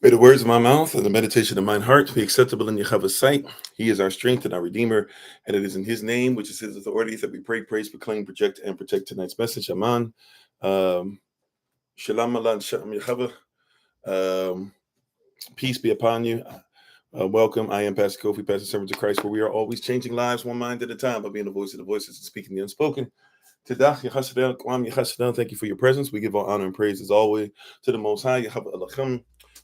May the words of my mouth and the meditation of mine heart be acceptable in Yahweh's sight. He is our strength and our Redeemer, and it is in His name, which is His authority, that we pray, praise, proclaim, project, and protect tonight's message. Aman. Shalom, Alan, Shalom, Yahweh. Peace be upon you. Welcome. I am Pastor Kofi, Pastor Servant of Christ, where we are always changing lives one mind at a time by being the voice of the voices and speaking the unspoken. Thank you for your presence. We give all honor and praise as always to the Most High.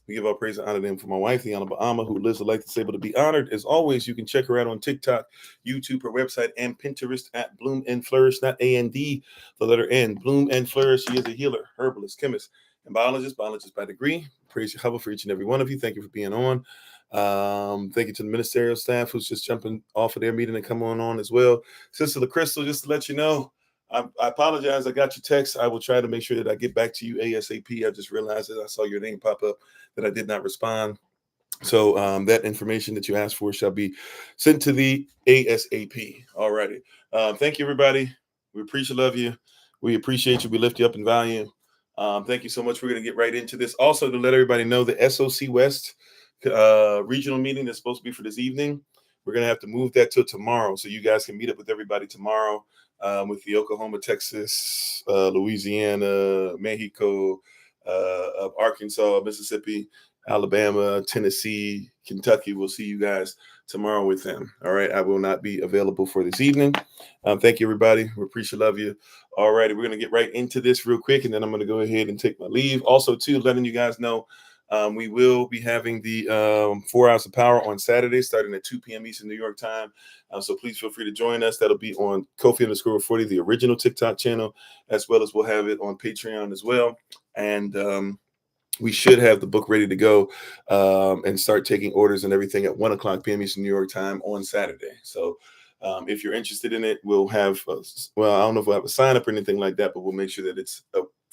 We give our praise and honor to him for my wife, the Honorable Amma, who lives a life that's able to be honored. As always, you can check her out on TikTok, YouTube, her website, and Pinterest at Bloom and Flourish, not A-N-D, the letter N. Bloom and Flourish. She is a healer, herbalist, chemist, and biologist by degree. Praise Yahweh for each and every one of you. Thank you for being on. Thank you to the ministerial staff who's just jumping off of their meeting and come on as well. Sister LaCrystal, just to let you know, I apologize. I got your text. I will try to make sure that I get back to you ASAP. I just realized that I saw your name pop up that I did not respond. So that information that you asked for shall be sent to the ASAP. All righty. Thank you, everybody. We appreciate love you. We appreciate you. We lift you up in value. Thank you so much. We're going to get right into this. Also, to let everybody know, the SOC West regional meeting that's supposed to be for this evening, we're going to have to move that to tomorrow so you guys can meet up with everybody tomorrow. With the Oklahoma, Texas, Louisiana, Mexico, Arkansas, Mississippi, Alabama, Tennessee, Kentucky. We'll see you guys tomorrow with them. All right. I will not be available for this evening. Thank you, everybody. We appreciate love you. All righty. We're going to get right into this real quick, and then I'm going to go ahead and take my leave. Also, too, letting you guys know, we will be having the 4 Hours of Power on Saturday, starting at 2 p.m. Eastern New York time. So please feel free to join us. That'll be on Kofi_40, the original TikTok channel, as well as we'll have it on Patreon as well. And we should have the book ready to go and start taking orders and everything at 1 o'clock p.m. Eastern New York time on Saturday. So if you're interested in it, we'll have, I don't know if we'll have a sign up or anything like that, but we'll make sure that it's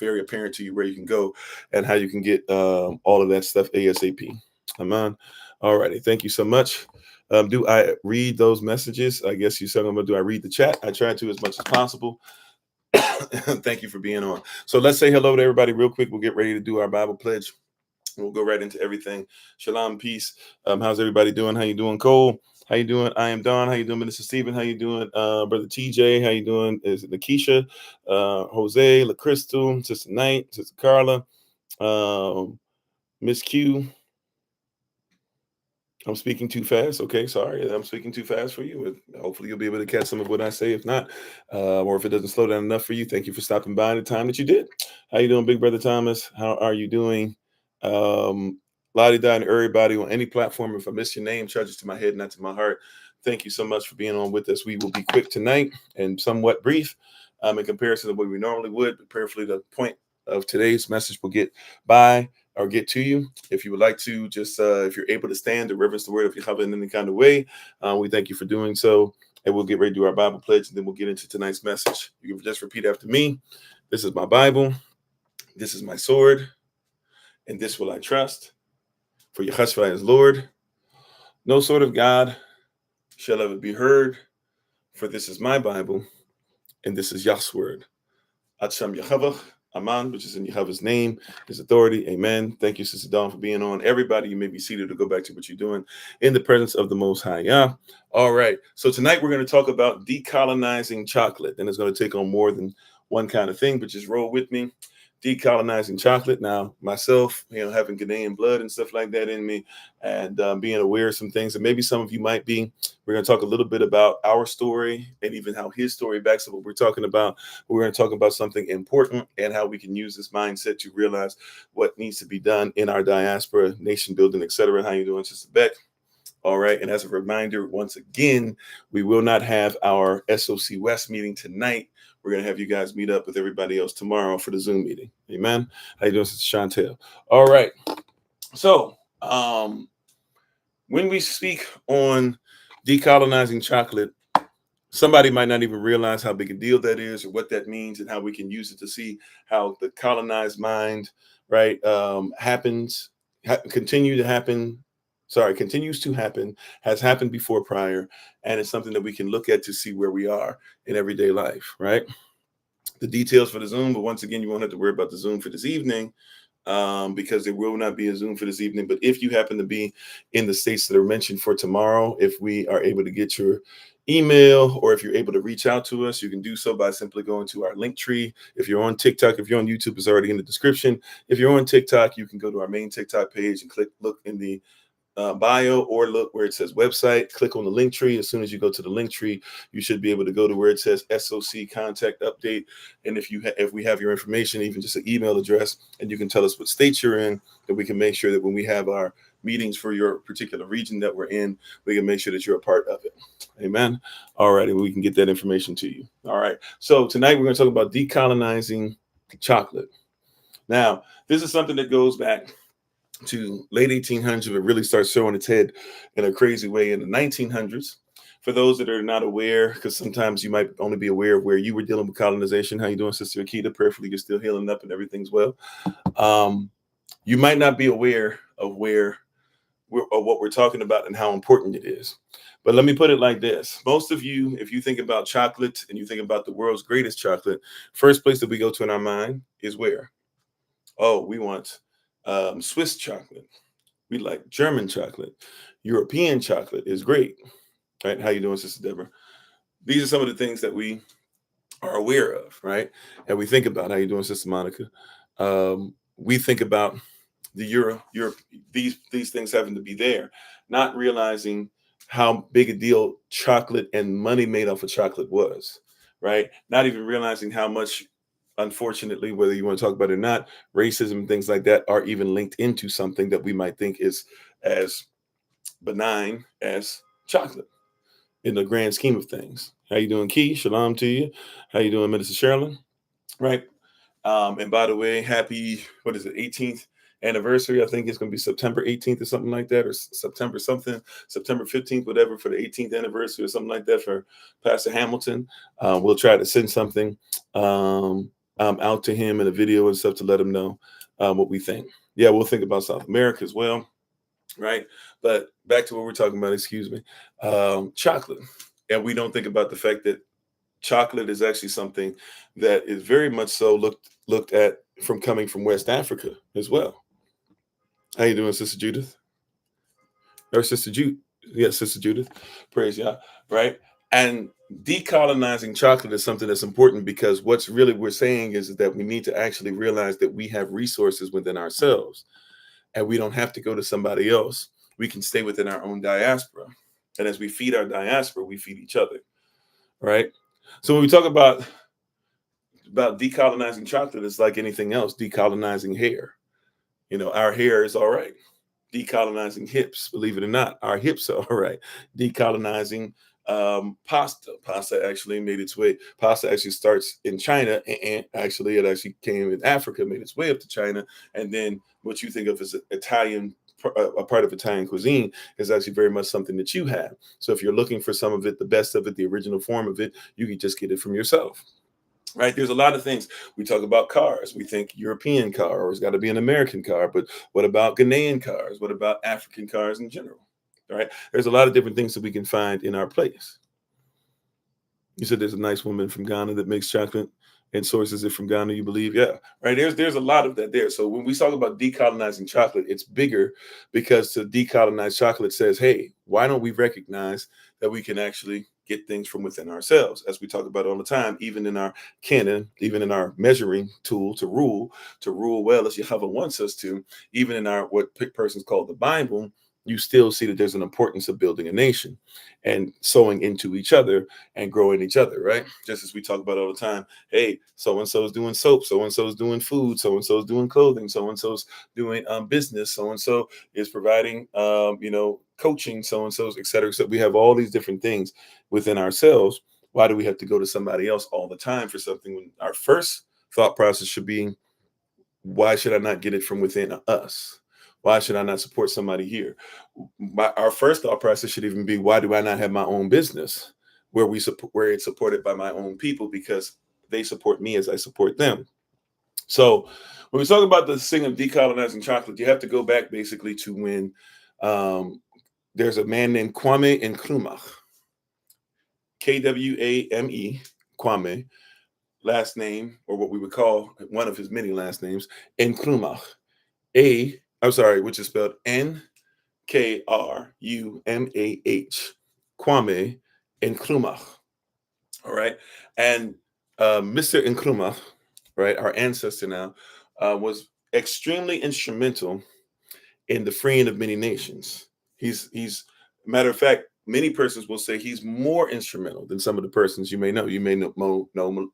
very apparent to you where you can go and how you can get all of that stuff ASAP. Amen. All righty. Thank you so much. Do I read those messages? I guess you said I'm going to do I read the chat? I try to as much as possible. Thank you for being on. So let's say hello to everybody real quick. We'll get ready to do our Bible pledge. We'll go right into everything. Shalom, peace. How's everybody doing? How you doing, Cole? How you doing? I am Don. How you doing, Minister Stephen? How you doing, Brother TJ? How you doing? Is it Lakeisha, Jose, LaCrystal, Sister Knight, Sister Carla, Miss Q? I'm speaking too fast. Okay, sorry. I'm speaking too fast for you. Hopefully you'll be able to catch some of what I say. If not, or if it doesn't slow down enough for you, thank you for stopping by the time that you did. How you doing, Big Brother Thomas? How are you doing? Lottie Di and everybody on any platform. If I miss your name, charges to my head, not to my heart. Thank you so much for being on with us. We will be quick tonight and somewhat brief in comparison to what we normally would, but prayerfully the point of today's message will get by or get to you. If you would like to, just if you're able to stand to reverence the word of Yahweh in any kind of way, we thank you for doing so. And we'll get ready to do our Bible pledge, and then we'll get into tonight's message. You can just repeat after me. This is my Bible. This is my sword. And this will I trust. For Yahweh is Lord. No sword of God shall ever be heard. For this is my Bible. And this is Yah's word. Atzam Yahweh. Aman, which is in Yahweh's name, his authority. Amen. Thank you, Sister Dawn, for being on. Everybody, you may be seated to go back to what you're doing in the presence of the Most High. Yeah. All right. So tonight we're going to talk about decolonizing chocolate. And it's going to take on more than one kind of thing, but just roll with me. Decolonizing chocolate. Now, myself, having Ghanaian blood and stuff like that in me, and being aware of some things, and maybe some of you might be. We're going to talk a little bit about our story and even how his story backs up what we're talking about. We're going to talk about something important and how we can use this mindset to realize what needs to be done in our diaspora, nation building, etc. How you doing, Sister Beck? All right. And as a reminder, once again, we will not have our SOC West meeting tonight. We're going to have you guys meet up with everybody else tomorrow for the Zoom meeting. Amen. How you doing, Sister Chantel? All right. So when we speak on decolonizing chocolate, somebody might not even realize how big a deal that is or what that means and how we can use it to see how the colonized mind, right, continues to happen, has happened before prior, and it's something that we can look at to see where we are in everyday life, right? The details for the Zoom, but once again, you won't have to worry about the Zoom for this evening. because there will not be a Zoom for this evening. But if you happen to be in the states that are mentioned for tomorrow, if we are able to get your email, or if you're able to reach out to us, you can do so by simply going to our link tree. If you're on TikTok, if you're on YouTube, it's already in the description. If you're on TikTok, you can go to our main TikTok page and look in the bio, or look where it says website, click on the link tree. As soon as you go to the link tree, you should be able to go to where it says SOC contact update. And if we have your information, even just an email address, and you can tell us what state you're in, that we can make sure that when we have our meetings for your particular region that we're in, we can make sure that you're a part of it. Amen. All righty, we can get that information to you. All right. So tonight we're going to talk about decolonizing chocolate. Now, this is something that goes back to late 1800s, it really starts showing its head in a crazy way in the 1900s. For those that are not aware, because sometimes you might only be aware of where you were dealing with colonization. How you doing, Sister Akita? Prayerfully, you're still healing up and everything's well. You might not be aware of what we're talking about and how important it is. But let me put it like this. Most of you, if you think about chocolate and you think about the world's greatest chocolate, first place that we go to in our mind is where? Oh, we want Swiss chocolate. We like German chocolate. European chocolate is great. Right? How you doing, Sister Deborah? These are some of the things that we are aware of, right? And we think about. How you doing, Sister Monica? We think about the Europe, these things having to be there, not realizing how big a deal chocolate and money made off of chocolate was, right? Not even realizing how much, unfortunately, whether you want to talk about it or not, racism and things like that are even linked into something that we might think is as benign as chocolate in the grand scheme of things. How you doing, Key? Shalom to you. How you doing, Minister Sherilyn? Right. And by the way, happy, what is it, 18th anniversary. I think it's going to be September 18th or something like that, or September 15th, whatever, for the 18th anniversary or something like that for Pastor Hamilton. We'll try to send something out to him in a video and stuff to let him know what we think. Yeah, we'll think about South America as well. Right. But back to what we're talking about, excuse me, chocolate. And we don't think about the fact that chocolate is actually something that is very much so looked at from coming from West Africa as well. How you doing, Sister Judith? Or Sister Jude? Yes, Sister Judith. Praise Yah. Right. And decolonizing chocolate is something that's important, because what's really we're saying is that we need to actually realize that we have resources within ourselves, and we don't have to go to somebody else. We can stay within our own diaspora. And as we feed our diaspora, we feed each other. Right. So when we talk about decolonizing chocolate, it's like anything else, decolonizing hair. Our hair is all right. Decolonizing hips, believe it or not, our hips are all right. Decolonizing pasta. Pasta actually made its way. Pasta actually starts in China, and actually it actually came in Africa, made its way up to China, and then what you think of as Italian, a part of Italian cuisine, is actually very much something that you have. So if you're looking for some of it, the best of it, the original form of it, you can just get it from yourself. Right. There's a lot of things. We talk about cars. We think European car, or it's got to be an American car. But what about Ghanaian cars? What about African cars in general? Right. There's a lot of different things that we can find in our place. You said there's a nice woman from Ghana that makes chocolate and sources it from Ghana, you believe? Yeah. Right. There's a lot of that there. So when we talk about decolonizing chocolate, it's bigger, because to decolonize chocolate says, hey, why don't we recognize that we can actually get things from within ourselves, as we talk about all the time, even in our canon, even in our measuring tool to rule well as Jehovah wants us to, even in our what persons call the Bible. You still see that there's an importance of building a nation and sowing into each other and growing each other, right? Just as we talk about all the time, hey, so-and-so is doing soap, so-and-so is doing food, so-and-so is doing clothing, so-and-so's doing business, so-and-so is providing, coaching, so-and-so's, et cetera. So we have all these different things within ourselves. Why do we have to go to somebody else all the time for something, when our first thought process should be, why should I not get it from within us? Why should I not support somebody here? Our first thought process should even be, why do I not have my own business where it's supported by my own people, because they support me as I support them. So when we talk about the thing of decolonizing chocolate, you have to go back basically to when there's a man named Kwame Nkrumah, Kwame, Kwame, last name, or what we would call one of his many last names, Nkrumah. which is spelled Nkrumah, Kwame Nkrumah. All right. And Mr. Nkrumah, right, our ancestor now, was extremely instrumental in the freeing of many nations. He's matter of fact, many persons will say he's more instrumental than some of the persons you may know. You may know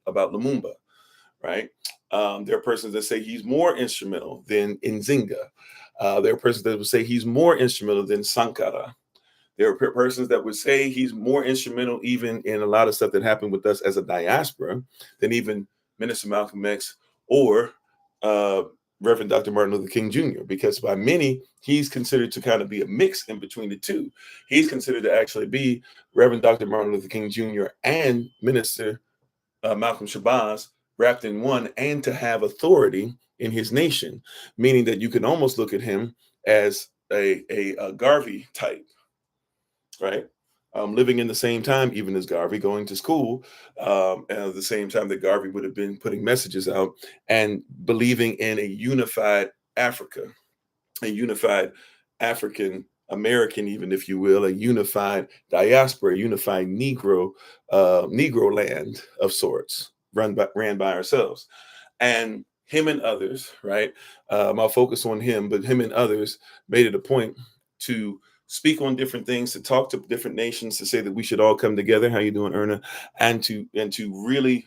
about Lumumba, right? There are persons that say he's more instrumental than Nzinga. There are persons that would say he's more instrumental than Sankara. There are persons that would say he's more instrumental even in a lot of stuff that happened with us as a diaspora than even Minister Malcolm X or uh, Reverend Dr. Martin Luther King Jr., because by many, he's considered to kind of be a mix in between the two. He's considered to actually be Reverend Dr. Martin Luther King Jr. and Minister Malcolm Shabazz wrapped in one, and to have authority in his nation, meaning that you can almost look at him as a Garvey type, right? Living in the same time, even as Garvey, going to school, and at the same time that Garvey would have been putting messages out and believing in a unified Africa, a unified African American, even if you will, a unified diaspora, a unified Negro land of sorts, ran by ourselves. And him and others, right? I'll focus on him, but him and others made it a point to speak on different things, to talk to different nations, to say that we should all come together. How you doing, Erna? And to really,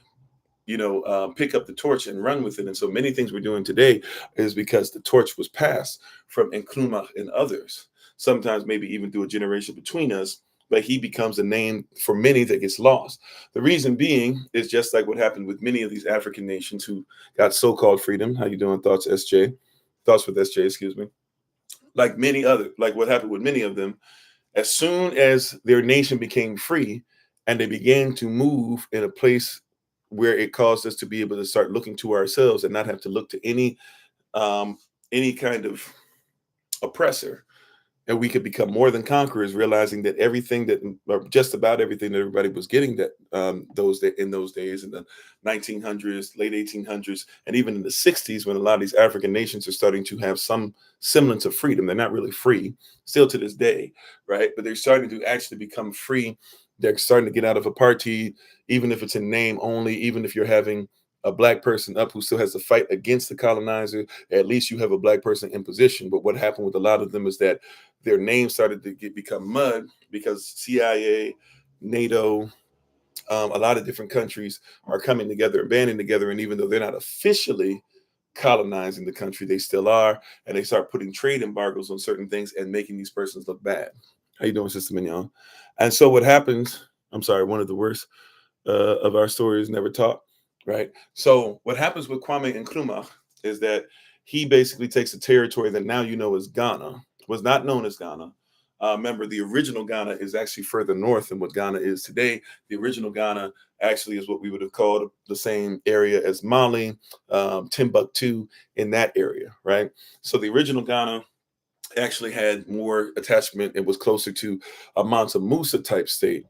pick up the torch and run with it. And so many things we're doing today is because the torch was passed from Nkrumah and others. Sometimes maybe even through a generation between us, but he becomes a name for many that gets lost. The reason being is just like what happened with many of these African nations who got so-called freedom. How you doing, Thoughts, SJ? Thoughts with SJ, excuse me. Like what happened with many of them, as soon as their nation became free and they began to move in a place where it caused us to be able to start looking to ourselves and not have to look to any kind of oppressor, and we could become more than conquerors, realizing that everything that, or just about everything that everybody was getting that in those days, in the 1900s, late 1800s, and even in the 60s, when a lot of these African nations are starting to have some semblance of freedom. They're not really free still to this day, right? But they're starting to actually become free. They're starting to get out of apartheid, even if it's in name only, even if you're having a black person up who still has to fight against the colonizer, at least you have a black person in position. But what happened with a lot of them is that their names started to become mud because CIA, NATO, a lot of different countries are coming together and banding together. And even though they're not officially colonizing the country, they still are. And they start putting trade embargoes on certain things and making these persons look bad. How you doing, Sister Mignon? And so what happens, I'm sorry, one of the worst of our stories never taught, right? So what happens with Kwame Nkrumah is that he basically takes a territory that now is Ghana, was not known as Ghana. Remember, the original Ghana is actually further north than what Ghana is today. The original Ghana actually is what we would have called the same area as Mali, Timbuktu, in that area, right? So the original Ghana actually had more attachment and was closer to a Mansa Musa type state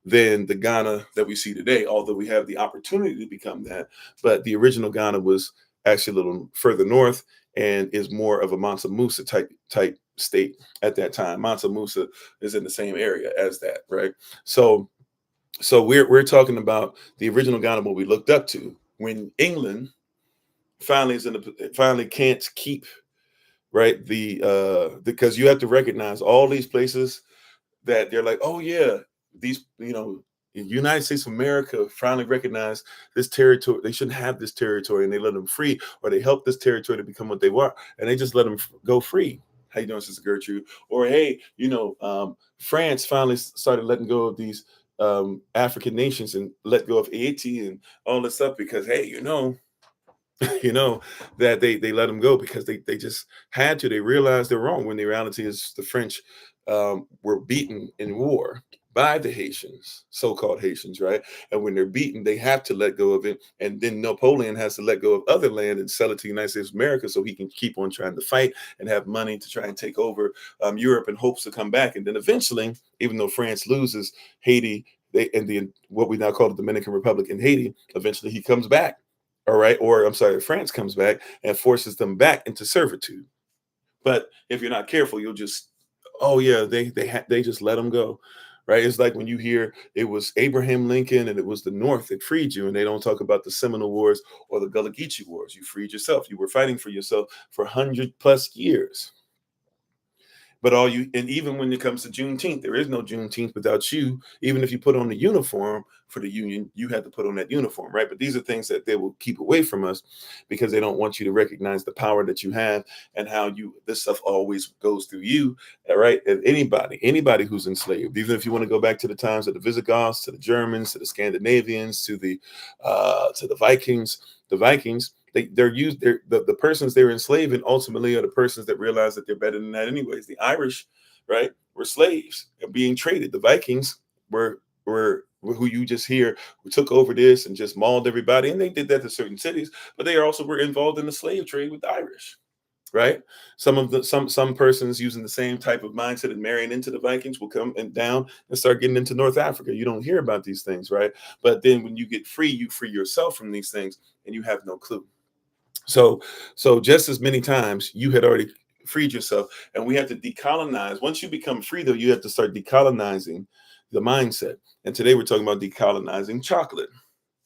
than the Ghana that we see today, although we have the opportunity to become that. But the original Ghana was actually a little further north and is more of a Mansa Musa type state at that time. Mansa Musa is in the same area as that, right? So we're talking about the original Ghana, what we looked up to when England finally can't keep, right, because you have to recognize all these places that they're like, oh yeah, these, United States of America finally recognized this territory. They shouldn't have this territory, and they let them free, or they helped this territory to become what they were, and they just let them go free. How you doing, Sister Gertrude? Or hey, France finally started letting go of these African nations and let go of Haiti and all this stuff because hey, that they let them go because they just had to. They realized they're wrong when the reality is the French were beaten in war by the Haitians, so-called Haitians, right? And when they're beaten, they have to let go of it. And then Napoleon has to let go of other land and sell it to the United States of America so he can keep on trying to fight and have money to try and take over Europe in hopes to come back. And then eventually, even though France loses Haiti, what we now call the Dominican Republic in Haiti, eventually he comes back. All right. Or I'm sorry, France comes back and forces them back into servitude. But if you're not careful, you'll just, oh yeah, they just let them go, right? It's like when you hear it was Abraham Lincoln and it was the North that freed you, and they don't talk about the Seminole Wars or the Gullah Geechee Wars. You freed yourself. You were fighting for yourself for 100+ years. But and even when it comes to Juneteenth, there is no Juneteenth without you. Even if you put on the uniform for the union, you had to put on that uniform, right? But these are things that they will keep away from us because they don't want you to recognize the power that you have and how this stuff always goes through you, right? And anybody who's enslaved, even if you want to go back to the times of the Visigoths, to the Germans, to the Scandinavians, to the Vikings, the persons they're enslaving ultimately are the persons that realize that they're better than that anyways. The Irish, right, were slaves and being traded. The Vikings were who you just hear who took over this and just mauled everybody, and they did that to certain cities, but they also were involved in the slave trade with the Irish, right? Some persons using the same type of mindset and marrying into the Vikings will come and down and start getting into North Africa. You don't hear about these things, right? But then when you get free, you free yourself from these things and you have no clue. So just as many times you had already freed yourself, and we have to decolonize. Once you become free, though, you have to start decolonizing the mindset. And today we're talking about decolonizing chocolate.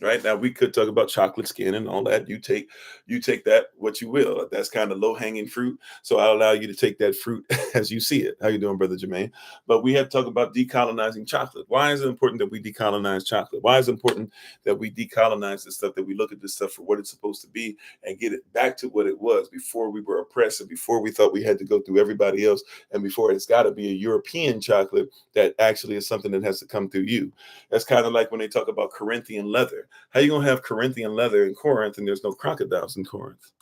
Right now, we could talk about chocolate skin and all that. You take that what you will. That's kind of low hanging fruit. So I'll allow you to take that fruit as you see it. How you doing, Brother Jermaine? But we have to talk about decolonizing chocolate. Why is it important that we decolonize chocolate? Why is it important that we decolonize this stuff? That we look at this stuff for what it's supposed to be and get it back to what it was before we were oppressed and before we thought we had to go through everybody else and before it's got to be a European chocolate that actually is something that has to come through you. That's kind of like when they talk about Corinthian leather. How you gonna have Corinthian leather in Corinth and there's no crocodiles in Corinth?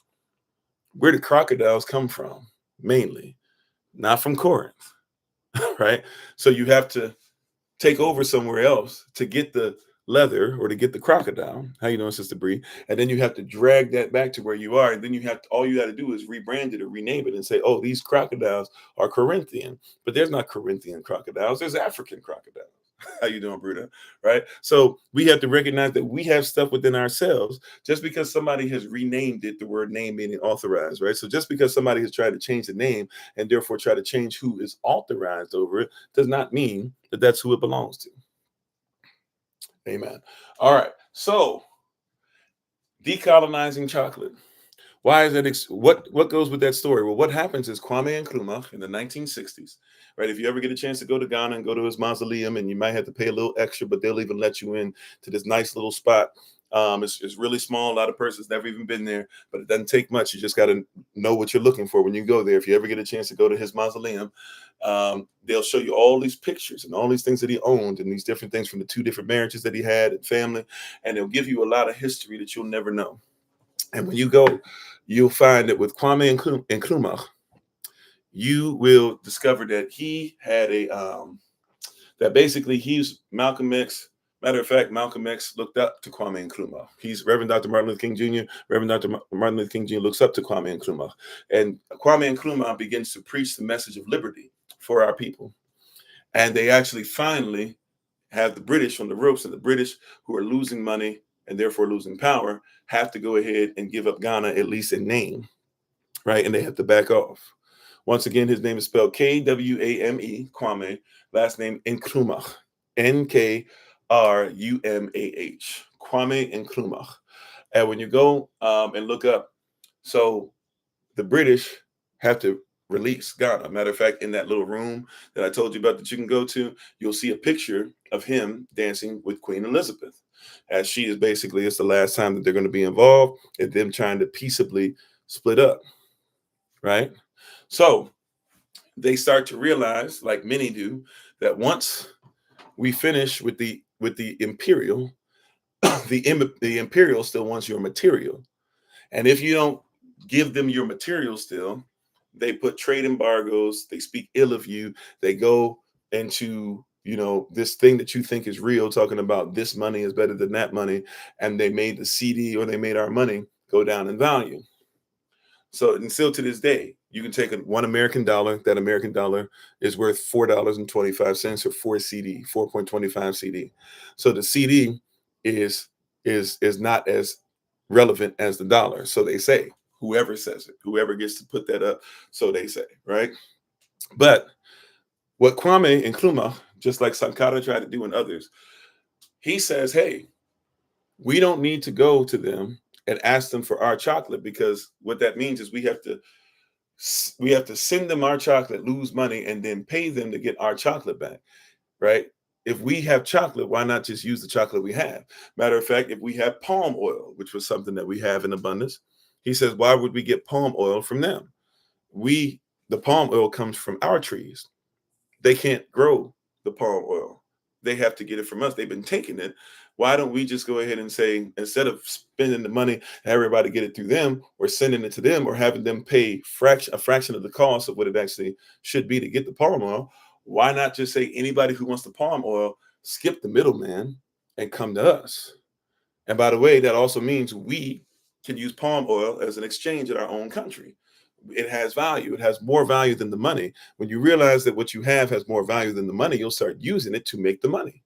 Where did crocodiles come from? Mainly, not from Corinth, right? So you have to take over somewhere else to get the leather or to get the crocodile. How you doing, Sister Bree? And then you have to drag that back to where you are. And then all you got to do is rebrand it or rename it and say, oh, these crocodiles are Corinthian. But there's not Corinthian crocodiles. There's African crocodiles. How you doing, Bruda? Right? So we have to recognize that we have stuff within ourselves. Just because somebody has renamed it, the word name meaning authorized, right? So just because somebody has tried to change the name and therefore try to change who is authorized over it does not mean that that's who it belongs to. Amen. All right. So decolonizing chocolate. Why is that? What goes with that story? Well, what happens is Kwame Nkrumah in the 1960s, right? If you ever get a chance to go to Ghana and go to his mausoleum, and you might have to pay a little extra, but they'll even let you in to this nice little spot. It's really small. A lot of persons never even been there, but it doesn't take much. You just got to know what you're looking for when you go there. If you ever get a chance to go to his mausoleum, they'll show you all these pictures and all these things that he owned and these different things from the 2 different marriages that he had and family, and they'll give you a lot of history that you'll never know. And when you go, you'll find that with Kwame Nkrumah, you will discover that he had that basically he's Malcolm X. Matter of fact, Malcolm X looked up to Kwame Nkrumah. He's Reverend Dr. Martin Luther King Jr. Reverend Dr. Martin Luther King Jr. looks up to Kwame Nkrumah. And Kwame Nkrumah begins to preach the message of liberty for our people. And they actually finally have the British on the ropes, and the British, who are losing money and therefore losing power, have to go ahead and give up Ghana at least in name, right? And they have to back off. Once again, his name is spelled Kwame, Kwame, last name Nkrumah, Nkrumah, Kwame Nkrumah. And when you go and look up, so the British have to release Ghana. Matter of fact, in that little room that I told you about that you can go to, you'll see a picture of him dancing with Queen Elizabeth, as she is basically, it's the last time that they're going to be involved in them trying to peaceably split up, right? So they start to realize, like many do, that once we finish with the imperial, the imperial still wants your material. And if you don't give them your material still, they put trade embargoes, they speak ill of you, they go into, this thing that you think is real, talking about this money is better than that money, and they made the CD, or they made our money go down in value. So, and still to this day, you can take $1 American dollar, that American dollar is worth $4.25 or 4.25 CD. So the CD is not as relevant as the dollar, so they say. Whoever says it, whoever gets to put that up, so they say, right? But what Kwame Nkrumah, just like Sankara tried to do and others, he says, hey, we don't need to go to them and ask them for our chocolate, because what that means is we have to send them our chocolate, lose money, and then pay them to get our chocolate back, right? If we have chocolate, why not just use the chocolate we have? Matter of fact, if we have palm oil, which was something that we have in abundance, he says, why would we get palm oil from them? The palm oil comes from our trees. They can't grow the palm oil. They have to get it from us. They've been taking it. Why don't we just go ahead and say, instead of spending the money, everybody get it through them, or sending it to them, or having them pay a fraction of the cost of what it actually should be to get the palm oil, why not just say anybody who wants the palm oil, skip the middleman and come to us? And by the way, that also means we can use palm oil as an exchange in our own country. It has value. It has more value than the money. When you realize that what you have has more value than the money, you'll start using it to make the money,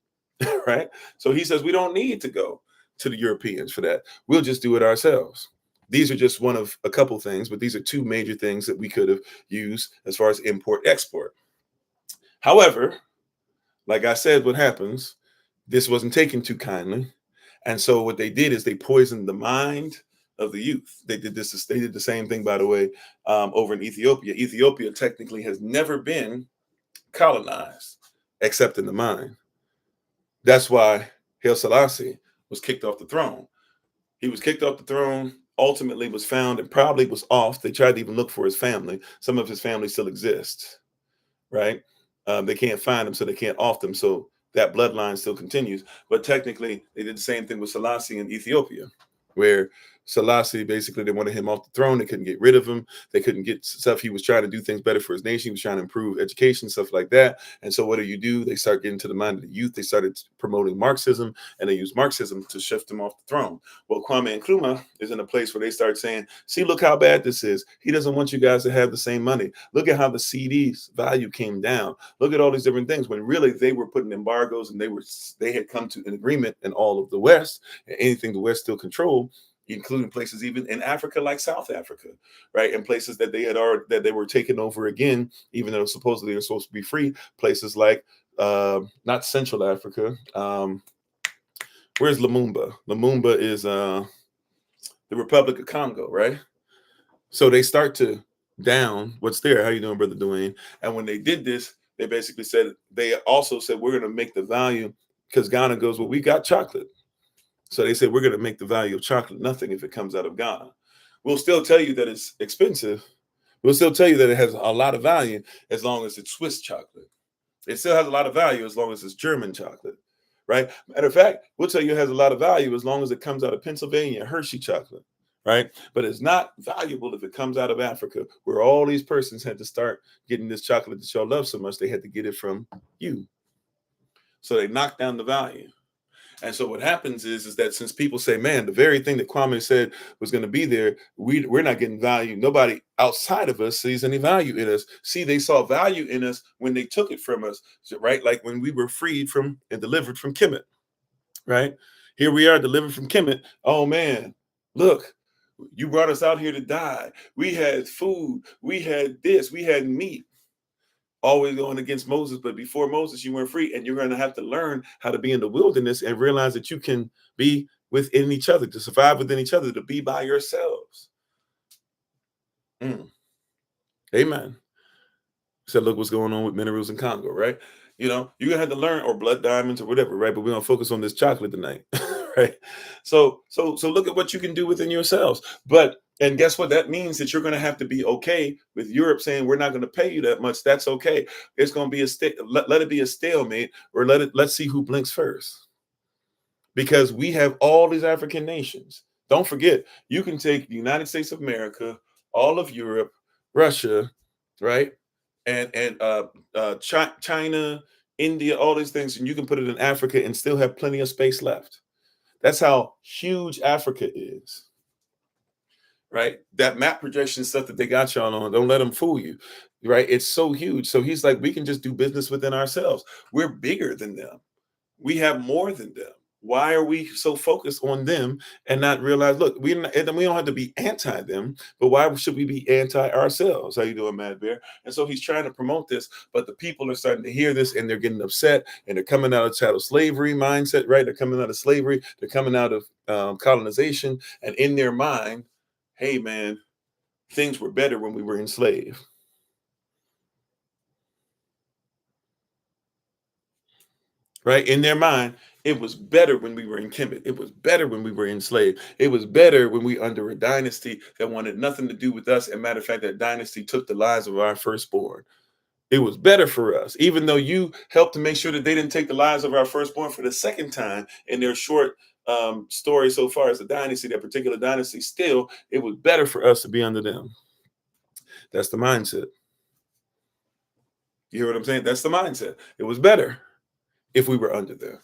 right? So he says we don't need to go to the Europeans for that. We'll just do it ourselves. These are just one of a couple things, but these are two major things that we could have used as far as import export. However, like I said, what happens, this wasn't taken too kindly. And so what they did is they poisoned the mind of the youth. They did the same thing, by the way, over in Ethiopia. Ethiopia technically has never been colonized except in the mind. That's why Haile Selassie was kicked off the throne. He was kicked off the throne, ultimately was found and probably was off. They tried to even look for his family. Some of his family still exists, right? They can't find him, so they can't off them. So that bloodline still continues. But technically, they did the same thing with Selassie in Ethiopia, where Selassie, basically, they wanted him off the throne. They couldn't get rid of him. They couldn't get stuff. He was trying to do things better for his nation. He was trying to improve education, stuff like that. And so what do? They start getting to the mind of the youth. They started promoting Marxism, and they used Marxism to shift him off the throne. Well, Kwame Nkrumah is in a place where they start saying, see, look how bad this is. He doesn't want you guys to have the same money. Look at how the CD's value came down. Look at all these different things, when really they were putting embargoes, and they had come to an agreement in all of the West, and anything the West still controlled, including places even in Africa, like South Africa, right? And places that they were taking over again, even though supposedly they're supposed to be free. Places like not Central Africa. Where's Lumumba? Lumumba is the Republic of Congo, right? So they start to down what's there. How you doing, Brother Dwayne? And when they did this, they also said, we're going to make the value, because Ghana goes, well, we got chocolate. So they said, we're going to make the value of chocolate nothing if it comes out of Ghana. We'll still tell you that it's expensive. We'll still tell you that it has a lot of value as long as it's Swiss chocolate. It still has a lot of value as long as it's German chocolate, right? Matter of fact, we'll tell you it has a lot of value as long as it comes out of Pennsylvania, Hershey chocolate, right? But it's not valuable if it comes out of Africa, where all these persons had to start getting this chocolate that y'all love so much. They had to get it from you. So they knocked down the value. And so what happens is that since people say, man, the very thing that Kwame said was going to be there, we're not getting value. Nobody outside of us sees any value in us. See, they saw value in us when they took it from us, right? Like when we were freed from and delivered from Kemet, right? Here we are delivered from Kemet. Oh, man, look, you brought us out here to die. We had food. We had this. We had meat. Always going against Moses, but before Moses, you weren't free, and you're going to have to learn how to be in the wilderness and realize that you can be within each other, to survive within each other, to be by yourselves. Amen. So look what's going on with minerals in Congo, right? You know, you're gonna have to learn, or blood diamonds or whatever, right? But we're gonna focus on this chocolate tonight, right? So look at what you can do within yourselves. And guess what? That means that you're going to have to be okay with Europe saying, we're not going to pay you that much. That's okay. It's going to be let it be a stalemate, or let's see who blinks first. Because we have all these African nations. Don't forget, you can take the United States of America, all of Europe, Russia, right? And China, India, all these things, and you can put it in Africa and still have plenty of space left. That's how huge Africa is. Right? That map projection stuff that they got y'all on, don't let them fool you. Right? It's so huge. So he's like, we can just do business within ourselves. We're bigger than them. We have more than them. Why are we so focused on them and not realize, look, we don't have to be anti them, but why should we be anti ourselves? How you doing, Mad Bear? And so he's trying to promote this, but the people are starting to hear this and they're getting upset and they're coming out of chattel slavery mindset, right? They're coming out of slavery, they're coming out of colonization, and in their mind, hey man, things were better when we were enslaved. Right? In their mind, it was better when we were in Kemet. It was better when we were enslaved. It was better when we under a dynasty that wanted nothing to do with us. And matter of fact, that dynasty took the lives of our firstborn. It was better for us, even though you helped to make sure that they didn't take the lives of our firstborn for the second time in their short story so far as the dynasty, that particular dynasty. Still, it was better for us to be under them. That's the mindset. You hear what I'm saying? That's the mindset. It was better if we were under them.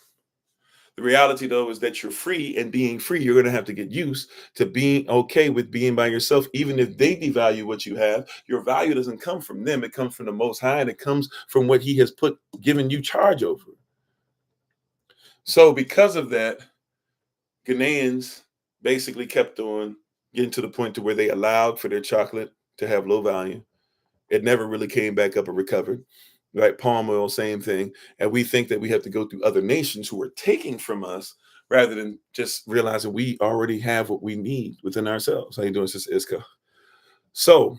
The reality, though, is that you're free, and being free, you're going to have to get used to being okay with being by yourself. Even if they devalue what you have, your value doesn't come from them. It comes from the Most High, and it comes from what He has given you charge over. So because of that, Ghanaians basically kept on getting to the point to where they allowed for their chocolate to have low value. It never really came back up or recovered. Right? Palm oil, same thing. And we think that we have to go through other nations who are taking from us rather than just realizing we already have what we need within ourselves. How you doing, Sister Iska? So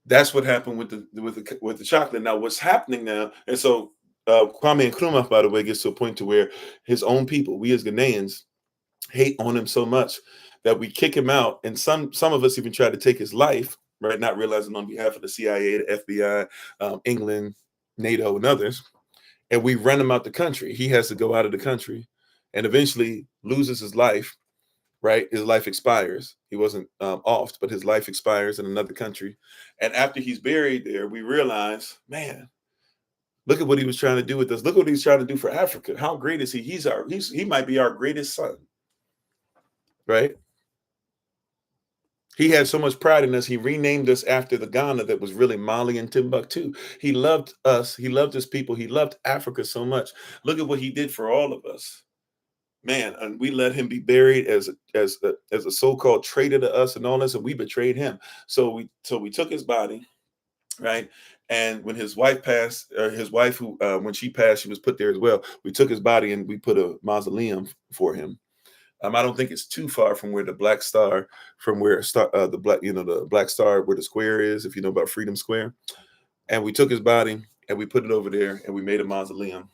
that's what happened with the chocolate. Now, what's happening now? And so Kwame Nkrumah, by the way, gets to a point to where his own people, we as Ghanaians, hate on him so much that we kick him out, and some of us even try to take his life, right? Not realizing on behalf of the CIA, the FBI, England, NATO, and others, and we run him out the country. He has to go out of the country, and eventually loses his life. Right, his life expires. He wasn't offed, but his life expires in another country. And after he's buried there, we realize, man, look at what he was trying to do with us. Look what he's trying to do for Africa. How great is he? He might be our greatest son. Right? He had so much pride in us. He renamed us after the Ghana that was really Mali and Timbuktu. He loved us. He loved his people. He loved Africa so much. Look at what he did for all of us, man. And we let him be buried as a so-called traitor to us and all this, and we betrayed him. So we took his body, right? And when his wife passed, or his wife, who when she passed, she was put there as well. We took his body and we put a mausoleum for him. I don't think it's too far from where the Black Star, the Black Star where the square is, if you know about Freedom Square. And we took his body and we put it over there and we made a mausoleum.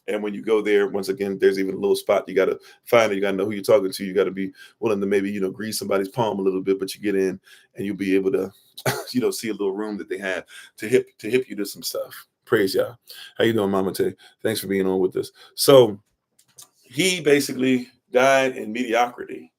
And when you go there, once again, there's even a little spot you got to find it. You got to know who you're talking to. You got to be willing to maybe, grease somebody's palm a little bit, but you get in and you'll be able to, see a little room that they had to hip you to some stuff. Praise y'all. How you doing, Mama Tay? Thanks for being on with us. So he basically died in mediocrity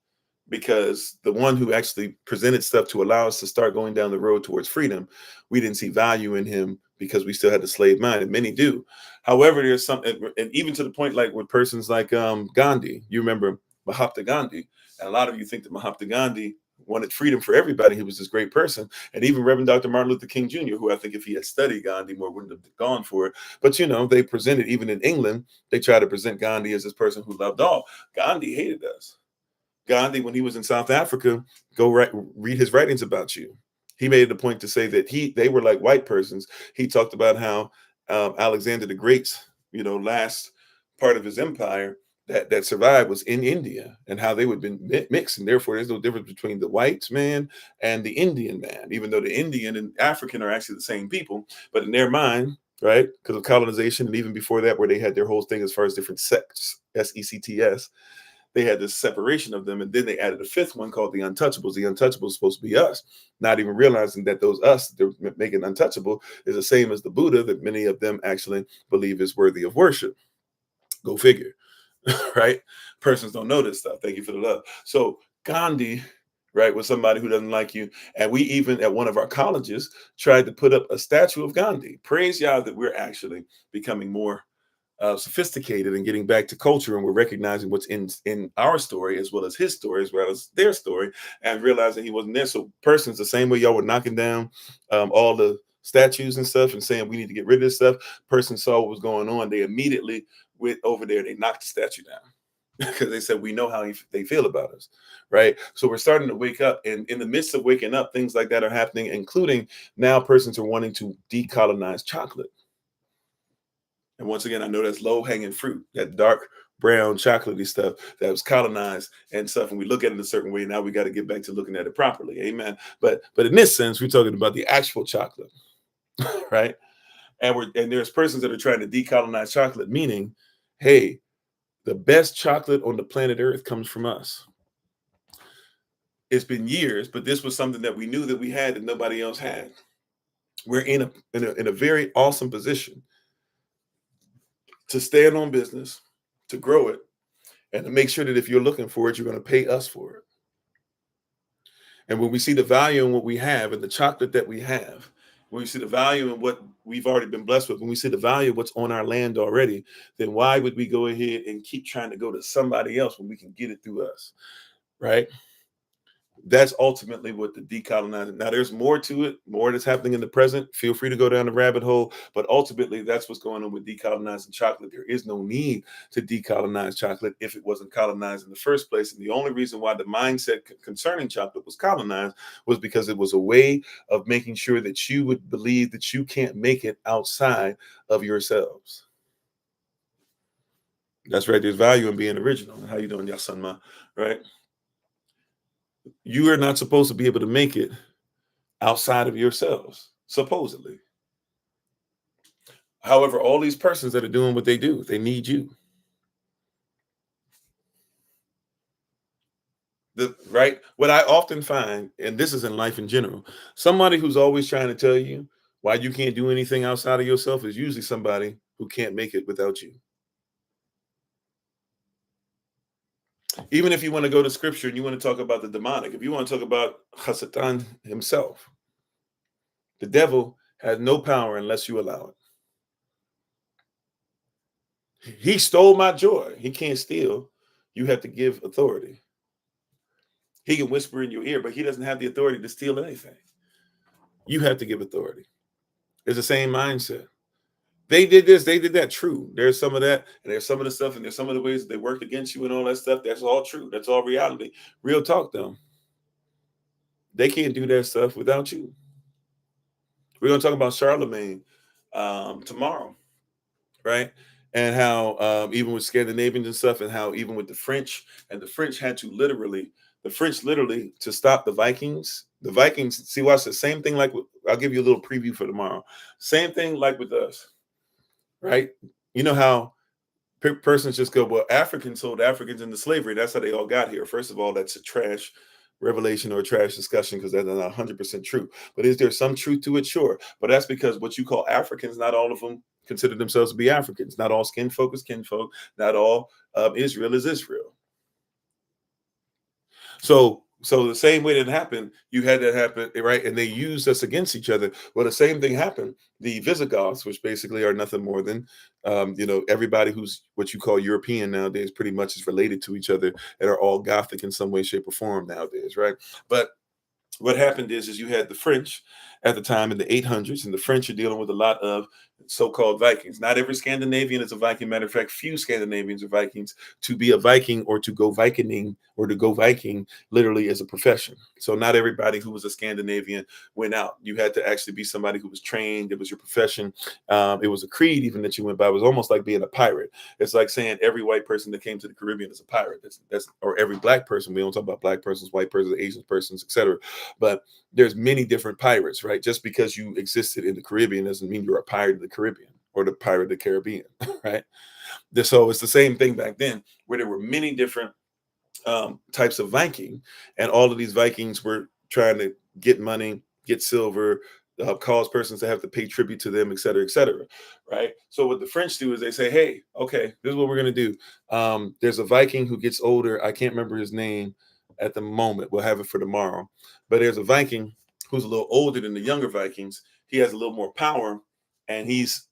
because the one who actually presented stuff to allow us to start going down the road towards freedom, we didn't see value in him because we still had the slave mind, and many do. However, there's some, and even to the point like with persons like Gandhi. You remember Mahatma Gandhi, and a lot of you think that Mahatma Gandhi wanted freedom for everybody. He was this great person. And even Reverend Dr. Martin Luther King Jr., who I think if he had studied Gandhi more, wouldn't have gone for it. But, they presented, even in England, they try to present Gandhi as this person who loved all. Gandhi hated us. Gandhi, when he was in South Africa, read his writings about you. He made it a point to say that they were like white persons. He talked about how Alexander the Great's, last part of his empire that survived was in India, and how they would have been mixed, and therefore there's no difference between the white man and the Indian man, even though the Indian and African are actually the same people, but in their mind, right, because of colonization, and even before that, where they had their whole thing as far as different sects, sects, they had this separation of them, and then they added a fifth one called the untouchables. The untouchables is supposed to be us, not even realizing that those us they're making untouchable is the same as the Buddha that many of them actually believe is worthy of worship. Go figure. Right? Persons don't know this stuff. Thank you for the love. So Gandhi, right, was somebody who doesn't like you. And we even at one of our colleges tried to put up a statue of Gandhi. Praise Yah that we're actually becoming more sophisticated and getting back to culture, and we're recognizing what's in our story as well as his story as well as their story, and realizing he wasn't there. So persons, the same way y'all were knocking down all the statues and stuff and saying we need to get rid of this stuff, persons saw what was going on. They immediately went over there, they knocked the statue down. because they said, we know how they feel about us, right? So we're starting to wake up, and in the midst of waking up, things like that are happening, including now persons are wanting to decolonize chocolate. And once again, I know that's low-hanging fruit, that dark brown chocolatey stuff that was colonized and stuff, and we look at it in a certain way. Now we got to get back to looking at it properly. Amen. But in this sense, we're talking about the actual chocolate, right? And there's persons that are trying to decolonize chocolate, meaning, hey, the best chocolate on the planet Earth comes from us. It's been years, but this was something that we knew that we had that nobody else had. We're in a very awesome position to stand on business, to grow it, and to make sure that if you're looking for it, you're going to pay us for it. And when we see the value in what we have and the chocolate that we have, when we see the value in what we've already been blessed with, when we see the value of what's on our land already, then why would we go ahead and keep trying to go to somebody else when we can get it through us, right? That's ultimately what the decolonizing. Now, there's more to it, more that's happening in the present. Feel free to go down the rabbit hole, but ultimately, that's what's going on with decolonizing chocolate. There is no need to decolonize chocolate if it wasn't colonized in the first place. And the only reason why the mindset concerning chocolate was colonized was because it was a way of making sure that you would believe that you can't make it outside of yourselves. That's right. There's value in being original. How you doing, Yasanma? Right? You are not supposed to be able to make it outside of yourselves, supposedly. However, all these persons that are doing what they do, they need you. Right? What I often find, and this is in life in general, somebody who's always trying to tell you why you can't do anything outside of yourself is usually somebody who can't make it without you. Even if you want to go to scripture and you want to talk about the demonic, if you want to talk about Hasatan himself, the devil has no power unless you allow it. He stole my joy. He can't steal. You have to give authority. He can whisper in your ear, but he doesn't have the authority to steal anything. You have to give authority. It's the same mindset. They did this, they did that. True. There's some of that, and there's some of the stuff, and there's some of the ways that they worked against you and all that stuff. That's all true. That's all reality. Real talk, though. They can't do that stuff without you. We're going to talk about Charlemagne tomorrow, right? And how even with Scandinavians and stuff, and how even with the French, and the French had to literally, to stop the Vikings. The Vikings, see, watch the same thing. I'll give you a little preview for tomorrow. Same thing like with us, right? You know how persons just go, well, Africans sold Africans into slavery. That's how they all got here. First of all, that's a trash revelation or a trash discussion, because that's not 100% true. But is there some truth to it? Sure. But that's because what you call Africans, not all of them consider themselves to be Africans. Not all skin folk is kinfolk. Not all Israel is Israel. So the same way that happened, you had that happen, right? And they used us against each other. Well, the same thing happened. The Visigoths, which basically are nothing more than, everybody who's what you call European nowadays, pretty much is related to each other and are all Gothic in some way, shape, or form nowadays, right? But what happened is you had the French at the time in the 800s, and the French are dealing with a lot of so-called Vikings. Not every Scandinavian is a Viking. Matter of fact, few Scandinavians are Vikings. To be a Viking or to go Viking or to go Viking literally is a profession. So not everybody who was a Scandinavian went out. You had to actually be somebody who was trained. It was your profession. It was a creed even that you went by. It was almost like being a pirate. It's like saying every white person that came to the Caribbean is a pirate. That's or every black person. We don't talk about black persons, white persons, Asian persons, etc. But there's many different pirates, right? Just because you existed in the Caribbean doesn't mean you're a pirate of the Caribbean or the pirate of the Caribbean, right? So it's the same thing back then, where there were many different types of Viking, and all of these Vikings were trying to get money, get silver, cause persons to have to pay tribute to them, et cetera, right? So what the French do is they say, hey, okay, this is what we're going to do. There's a Viking who gets older. I can't remember his name at the moment. We'll have it for tomorrow. But there's a Viking who's a little older than the younger Vikings. He has a little more power, and he's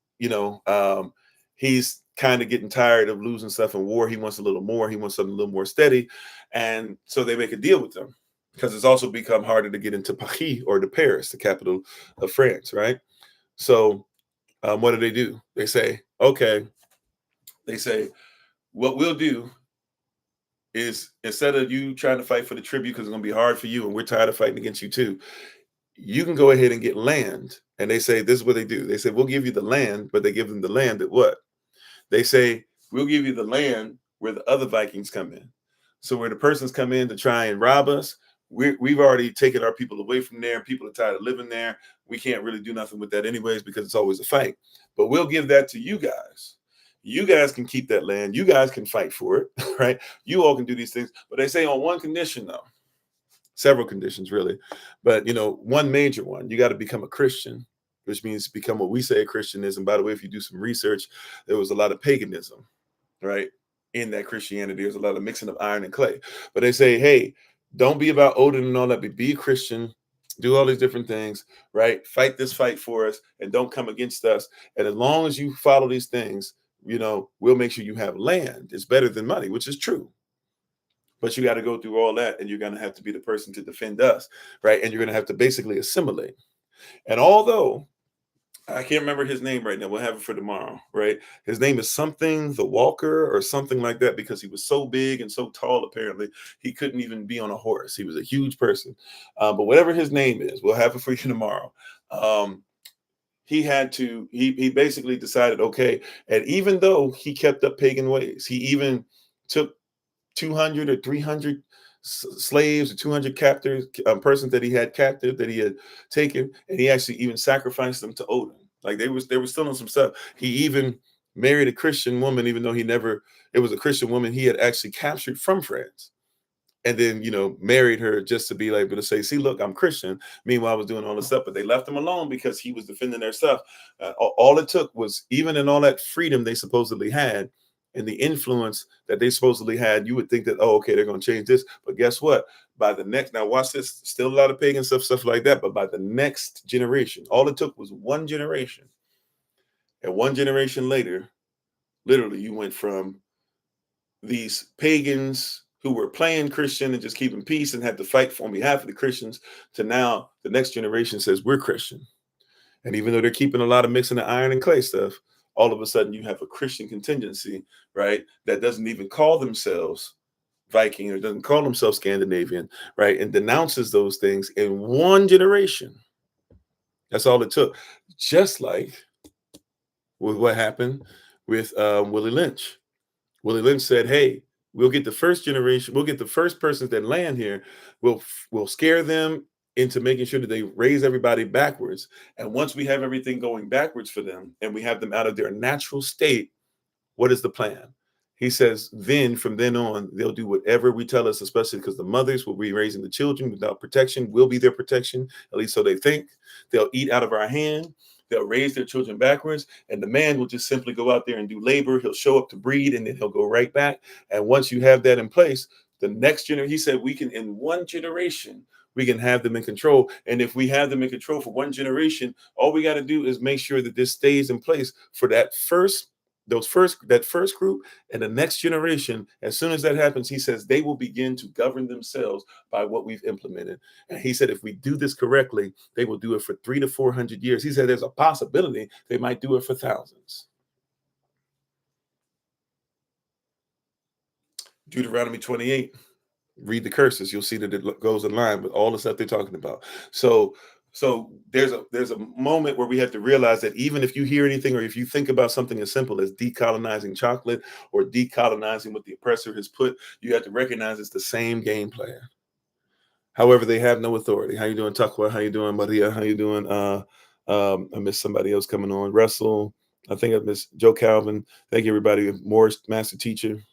kind of getting tired of losing stuff in war. He wants a little more. He wants something a little more steady. And so they make a deal with them, because it's also become harder to get into Paris, or to Paris, the capital of France, right? So what do? They say, okay, what we'll do is instead of you trying to fight for the tribute because it's going to be hard for you and we're tired of fighting against you too, you can go ahead and get land. And they say, this is what they do. They say, we'll give you the land, but they give them the land at what? They say, we'll give you the land where the other Vikings come in. So where the persons come in to try and rob us, we've already taken our people away from there. People are tired of living there. We can't really do nothing with that anyways because it's always a fight. But we'll give that to you guys. You guys can keep that land. You guys can fight for it, right? You all can do these things. But they say on one condition, though. Several conditions, really. But, one major one, you got to become a Christian, which means become what we say a Christian is. And by the way, if you do some research, there was a lot of paganism, right? In that Christianity, there's a lot of mixing of iron and clay. But they say, hey, don't be about Odin and all that, but be a Christian, do all these different things, right? Fight this fight for us and don't come against us. And as long as you follow these things, we'll make sure you have land. It's better than money, which is true. But you got to go through all that, and you're going to have to be the person to defend us, right? And you're going to have to basically assimilate. And although I can't remember his name right now, we'll have it for tomorrow, right? His name is something the Walker or something like that, because he was so big and so tall, apparently, he couldn't even be on a horse. He was a huge person. But whatever his name is, we'll have it for you tomorrow. He basically decided, okay, and even though he kept up pagan ways, he even took 200 or 300 slaves or 200 captors, persons that he had captive, that he had taken, and he actually even sacrificed them to Odin. Like they were still on some stuff. He even married a Christian woman, even though it was a Christian woman he had actually captured from France. And then, married her just to be able to say, see, look, I'm Christian. Meanwhile, I was doing all this stuff, but they left him alone because he was defending their stuff. All it took was, even in all that freedom they supposedly had, and the influence that they supposedly had, you would think that, oh, okay, they're going to change this. But guess what? Now watch this, still a lot of pagan stuff like that. But by the next generation, all it took was one generation. And one generation later, literally, you went from these pagans who were playing Christian and just keeping peace and had to fight on behalf of the Christians to now the next generation says we're Christian. And even though they're keeping a lot of mixing the iron and clay stuff, all of a sudden you have a Christian contingency, right, that doesn't even call themselves Viking or doesn't call themselves Scandinavian, right, and denounces those things in one generation. That's all it took. Just like with what happened with Willie Lynch. Willie Lynch said, hey, we'll get the first generation, we'll get the first persons that land here, we'll scare them into making sure that they raise everybody backwards. And once we have everything going backwards for them and we have them out of their natural state, what is the plan? He says, then from then on, they'll do whatever we tell us, especially because the mothers will be raising the children without protection, will be their protection, at least so they think. They'll eat out of our hand. They'll raise their children backwards, and the man will just simply go out there and do labor. He'll show up to breed, and then he'll go right back. And once you have that in place, the next generation, he said, we can, in one generation, we can have them in control. And if we have them in control for one generation, all we got to do is make sure that this stays in place for that first group and the next generation. As soon as that happens, he says they will begin to govern themselves by what we've implemented. And he said, if we do this correctly, they will do it for 300 to 400 years. He said there's a possibility they might do it for thousands. Deuteronomy 28. Read the curses. You'll see that it goes in line with all the stuff they're talking about. So there's a moment where we have to realize that even if you hear anything, or if you think about something as simple as decolonizing chocolate or decolonizing what the oppressor has put, you have to recognize it's the same game plan. However, they have no authority. How you doing, Takwa? How you doing, Maria? How you doing? I missed somebody else coming on. Russell. I think I missed Joe Calvin. Thank you, everybody. Morris, master teacher.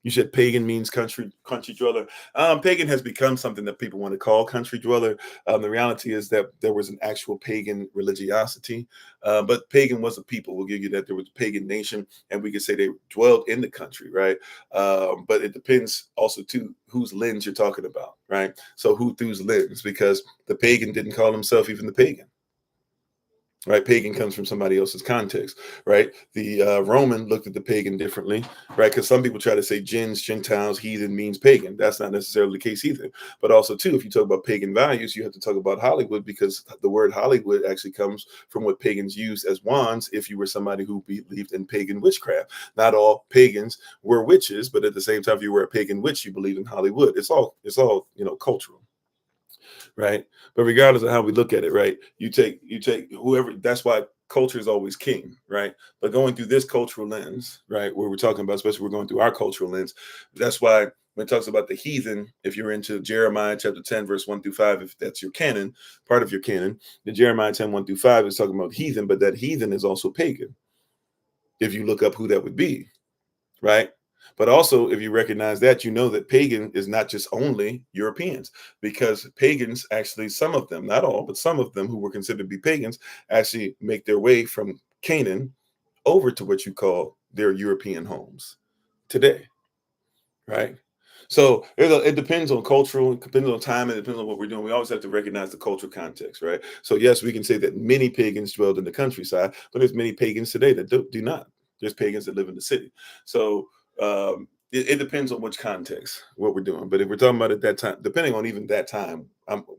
You said pagan means country dweller. Pagan has become something that people want to call country dweller. The reality is that there was an actual pagan religiosity, but pagan was a people. We'll give you that. There was a pagan nation, and we could say they dwelled in the country, right? But it depends also to whose lens you're talking about, right? So whose lens? Because the pagan didn't call himself even the pagan. right? Pagan comes from somebody else's context, right? The Roman looked at the pagan differently, right? Because some people try to say gens, Gentiles, heathen means pagan. That's not necessarily the case either. But also, too, if you talk about pagan values, you have to talk about Hollywood, because the word Hollywood actually comes from what pagans used as wands if you were somebody who believed in pagan witchcraft. Not all pagans were witches, but at the same time, if you were a pagan witch, you believe in Hollywood. It's all cultural. Right. But regardless of how we look at it, right, you take whoever. That's why culture is always king, right? But going through this cultural lens, right, where we're talking about, especially we're going through our cultural lens, that's why when it talks about the heathen, if you're into Jeremiah chapter 10, verse 1-5, if that's your canon, part of your canon, the Jeremiah 10, 1-5 is talking about heathen, but that heathen is also pagan. If you look up who that would be, right? But also, if you recognize that, you know that pagan is not just only Europeans, because pagans actually, some of them, not all, but some of them who were considered to be pagans actually make their way from Canaan over to what you call their European homes today, right? So it depends on cultural, it depends on time, and it depends on what we're doing. We always have to recognize the cultural context, right? So yes, we can say that many pagans dwelled in the countryside, but there's many pagans today that do not. There's pagans that live in the city. So it depends on which context, what we're doing. But if we're talking about at that time, depending on even that time,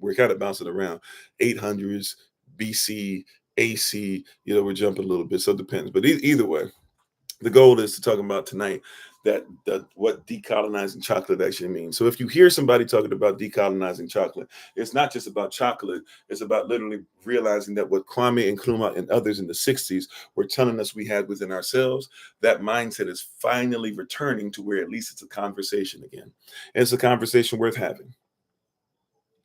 we're kind of bouncing around 800s, BC, AC, we're jumping a little bit. So it depends. But either way, the goal is to talk about tonight what decolonizing chocolate actually means. So if you hear somebody talking about decolonizing chocolate, it's not just about chocolate. It's about literally realizing that what Kwame Nkrumah and others in the 60s were telling us we had within ourselves, that mindset is finally returning to where at least it's a conversation again. And it's a conversation worth having.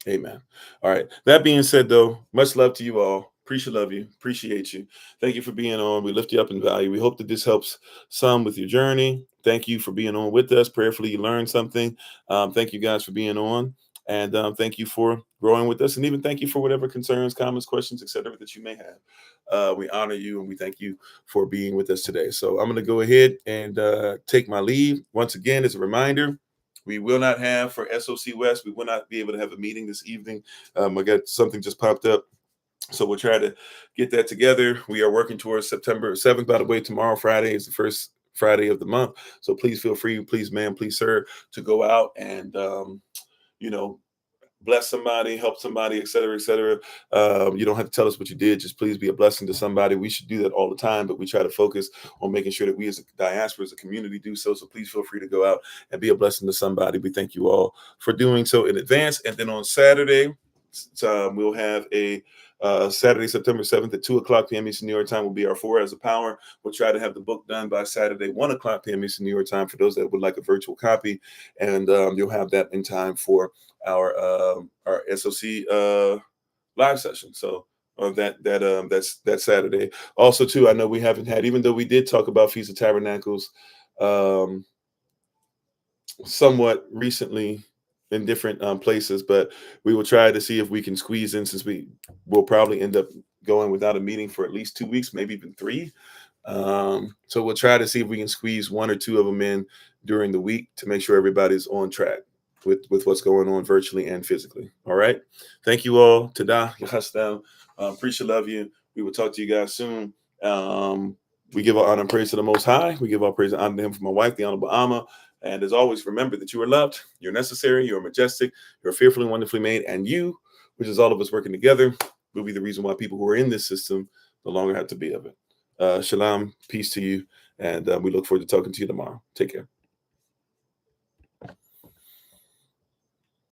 Amen. All right. That being said, though, much love to you all. Appreciate you. Thank you for being on. We lift you up in value. We hope that this helps some with your journey. Thank you for being on with us. Prayerfully, you learned something. Thank you guys for being on. And thank you for growing with us. And even thank you for whatever concerns, comments, questions, etc. that you may have. We honor you and we thank you for being with us today. So I'm going to go ahead and take my leave. Once again, as a reminder, we will not have for SOC West. We will not be able to have a meeting this evening. I got something just popped up. So we'll try to get that together. We are working towards September 7th. By the way, tomorrow, Friday, is the first Friday of the month. So please feel free, please, ma'am, please, sir, to go out and, bless somebody, help somebody, et cetera, et cetera. You don't have to tell us what you did. Just please be a blessing to somebody. We should do that all the time, but we try to focus on making sure that we as a diaspora, as a community, do so. So please feel free to go out and be a blessing to somebody. We thank you all for doing so in advance. And then on Saturday, we'll have a Saturday, September 7th at 2:00 p.m. Eastern New York time will be our 4 as a power. We'll try to have the book done by Saturday, 1:00 p.m. Eastern New York time for those that would like a virtual copy. And you'll have that in time for our SOC live session. So that's Saturday. Also, too, I know we haven't had, even though we did talk about Feast of Tabernacles somewhat recently in different places, but we will try to see if we can squeeze in, since we will probably end up going without a meeting for at least 2 weeks, maybe even 3. So we'll try to see if we can squeeze 1 or 2 of them in during the week to make sure everybody's on track with what's going on virtually and physically. All right. Thank you all. Tada, Yachastam. Appreciate, love you. We will talk to you guys soon. We give our honor and praise to the Most High. We give our praise and honor to Him for my wife, the Honorable Amma. And as always, remember that you are loved, you're necessary, you're majestic, you're fearfully and wonderfully made, and you, which is all of us working together, will be the reason why people who are in this system no longer have to be of it. Shalom, peace to you, and we look forward to talking to you tomorrow. Take care.